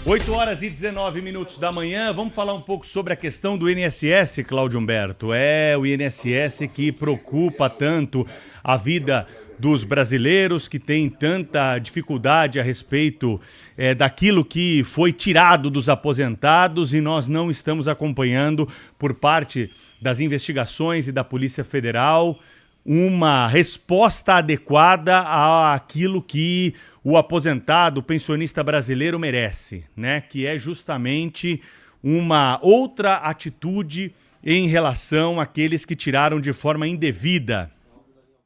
8h19 da manhã, vamos falar um pouco sobre a questão do INSS, Cláudio Humberto. É o INSS que preocupa tanto a vida dos brasileiros, que tem tanta dificuldade a respeito daquilo que foi tirado dos aposentados, e nós não estamos acompanhando por parte das investigações e da Polícia Federal uma resposta adequada àquilo que o aposentado, o pensionista brasileiro merece, né? Que é justamente uma outra atitude em relação àqueles que tiraram de forma indevida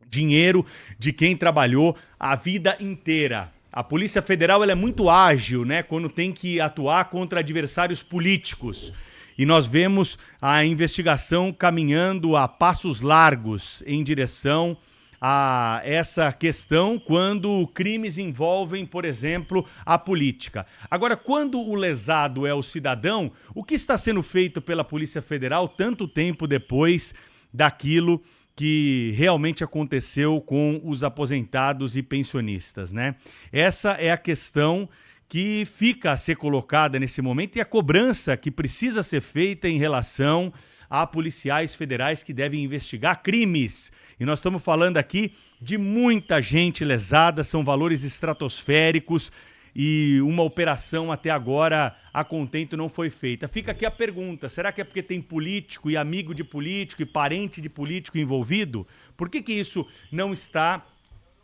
dinheiro de quem trabalhou a vida inteira. A Polícia Federal ela é muito ágil, né, quando tem que atuar contra adversários políticos. E nós vemos a investigação caminhando a passos largos em direção a essa questão quando crimes envolvem, por exemplo, a política. Agora, quando o lesado é o cidadão, o que está sendo feito pela Polícia Federal tanto tempo depois daquilo que realmente aconteceu com os aposentados e pensionistas, né? Essa é a questão que fica a ser colocada nesse momento e a cobrança que precisa ser feita em relação a policiais federais que devem investigar crimes. E nós estamos falando aqui de muita gente lesada, são valores estratosféricos e uma operação até agora a contento não foi feita. Fica aqui a pergunta, será que é porque tem político e amigo de político e parente de político envolvido? Por que isso não está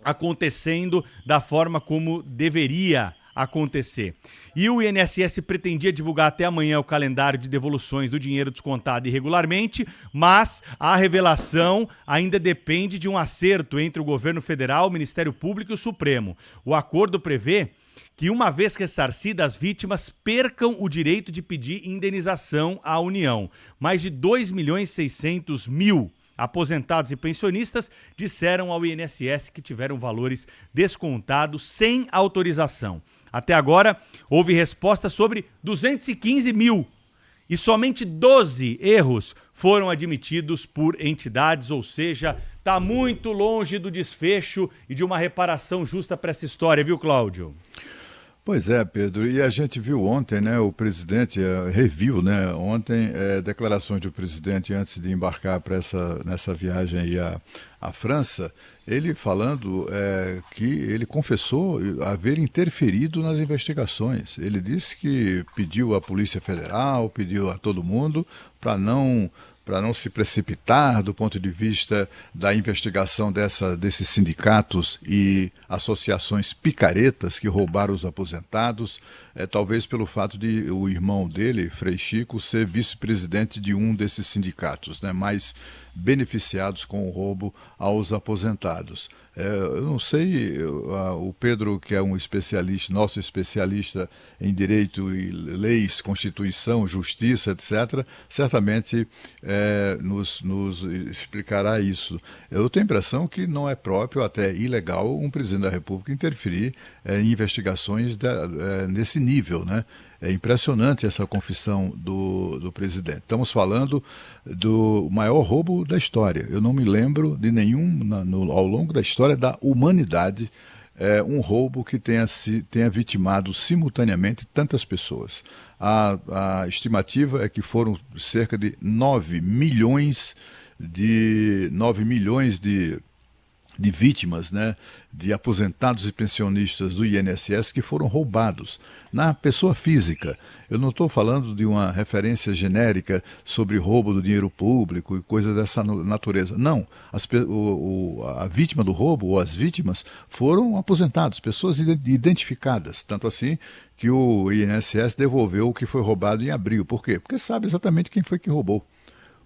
acontecendo da forma como deveria acontecer? E o INSS pretendia divulgar até amanhã o calendário de devoluções do dinheiro descontado irregularmente, mas a revelação ainda depende de um acerto entre o governo federal, o Ministério Público e o Supremo. O acordo prevê que, uma vez ressarcidas, as vítimas percam o direito de pedir indenização à União. Mais de 2.600.000 aposentados e pensionistas disseram ao INSS que tiveram valores descontados sem autorização. Até agora, houve resposta sobre 215 mil e somente 12 erros foram admitidos por entidades, ou seja, está muito longe do desfecho e de uma reparação justa para essa história, viu, Cláudio? Pois é, Pedro, e a gente viu ontem, né, o presidente reviu, né, ontem declarações do presidente antes de embarcar para nessa viagem aí à França, ele falando que ele confessou haver interferido nas investigações. Ele disse que pediu à Polícia Federal, pediu a todo mundo para não se precipitar do ponto de vista da investigação desses sindicatos e associações picaretas que roubaram os aposentados, talvez pelo fato de o irmão dele, Frei Chico, ser vice-presidente de um desses sindicatos, né, mais beneficiados com o roubo aos aposentados. Eu não sei, o Pedro, que é um especialista, nosso especialista em direito e leis, Constituição, Justiça, etc., certamente nos explicará isso. Eu tenho a impressão que não é próprio, até ilegal, um presidente da República interferir em investigações nesse nível, né? É impressionante essa confissão do presidente. Estamos falando do maior roubo da história. Eu não me lembro de nenhum, ao longo da história da humanidade, um roubo que tenha vitimado simultaneamente tantas pessoas. A estimativa é que foram cerca de 9 milhões de vítimas, né, de aposentados e pensionistas do INSS que foram roubados na pessoa física. Eu não estou falando de uma referência genérica sobre roubo do dinheiro público e coisa dessa natureza. Não, a vítima do roubo ou as vítimas foram aposentados, pessoas identificadas, tanto assim que o INSS devolveu o que foi roubado em abril. Por quê? Porque sabe exatamente quem foi que roubou.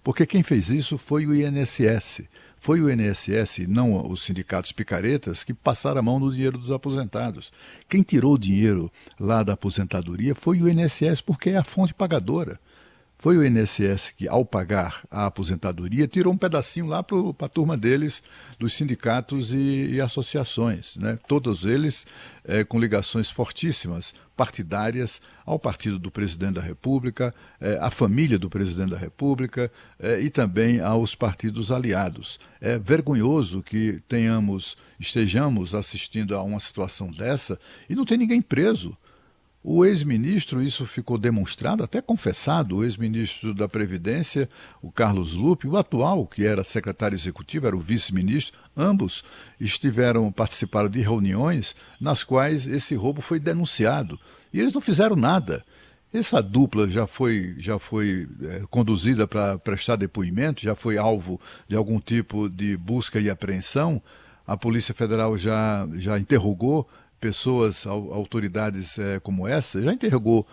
Porque quem fez isso foi o INSS. Foi o INSS, não os sindicatos picaretas, que passaram a mão no dinheiro dos aposentados. Quem tirou o dinheiro lá da aposentadoria foi o INSS, porque é a fonte pagadora. Foi o INSS que, ao pagar a aposentadoria, tirou um pedacinho lá para a turma deles, dos sindicatos e associações, né? Todos eles com ligações fortíssimas, partidárias, ao partido do presidente da República, à família do presidente da República e também aos partidos aliados. É vergonhoso que estejamos assistindo a uma situação dessa e não tem ninguém preso. O ex-ministro, isso ficou demonstrado, até confessado, o ex-ministro da Previdência, o Carlos Lupe, o atual, que era secretário executivo, era o vice-ministro, ambos participaram de reuniões nas quais esse roubo foi denunciado. E eles não fizeram nada. Essa dupla já foi conduzida para prestar depoimento, já foi alvo de algum tipo de busca e apreensão. A Polícia Federal já interrogou pessoas, autoridades como essa, já interrogou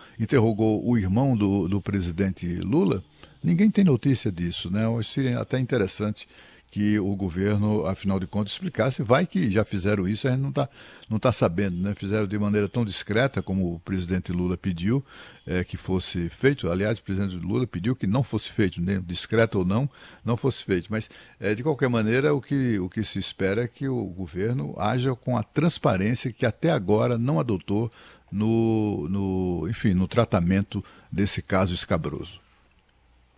o irmão do presidente Lula. Ninguém tem notícia disso, né? Seria até interessante que o governo, afinal de contas, explicasse. Vai que já fizeram isso, a gente não tá sabendo, né? Fizeram de maneira tão discreta como o presidente Lula pediu que fosse feito. Aliás, o presidente Lula pediu que não fosse feito, né? Discreto ou não fosse feito. Mas, de qualquer maneira, o que se espera é que o governo haja com a transparência que até agora não adotou enfim, no tratamento desse caso escabroso.